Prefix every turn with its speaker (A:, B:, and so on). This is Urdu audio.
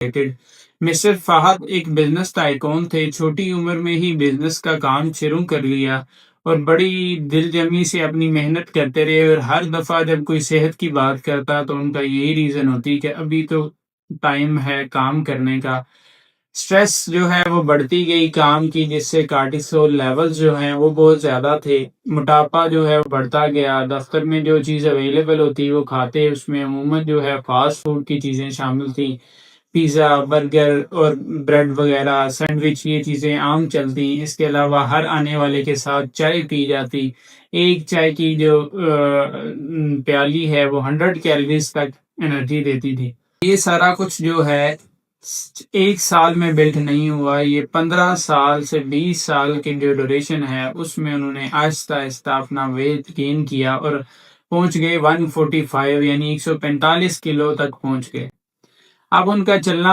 A: مسٹر فہد ایک بزنس ٹائکون تھے، چھوٹی عمر میں ہی بزنس کا کام شروع کر لیا اور بڑی دل جمی سے اپنی محنت کرتے رہے، اور ہر دفعہ جب کوئی صحت کی بات کرتا تو ان کا یہی ریزن ہوتی کہ ابھی تو ٹائم ہے کام کرنے کا۔ سٹریس جو ہے وہ بڑھتی گئی کام کی، جس سے کارٹیسول لیولز جو ہیں وہ بہت زیادہ تھے، موٹاپا جو ہے وہ بڑھتا گیا۔ دفتر میں جو چیز اویلیبل ہوتی وہ کھاتے، اس میں عموماً جو ہے فاسٹ فوڈ کی چیزیں شامل تھیں، پیزا، برگر اور بریڈ وغیرہ، سینڈوچ، یہ چیزیں عام چلتی۔ اس کے علاوہ ہر آنے والے کے ساتھ چائے پی جاتی، ایک چائے کی جو پیالی ہے وہ 100 کیلوریز تک انرجی دیتی تھی۔ یہ سارا کچھ جو ہے ایک سال میں بلڈ نہیں ہوا، یہ 15 سال سے 20 سال کی جو ڈیوریشن ہے اس میں انہوں نے آہستہ آہستہ اپنا ویٹ گین کیا اور پہنچ گئے 145 یعنی 145 کلو تک پہنچ گئے۔ اب ان کا چلنا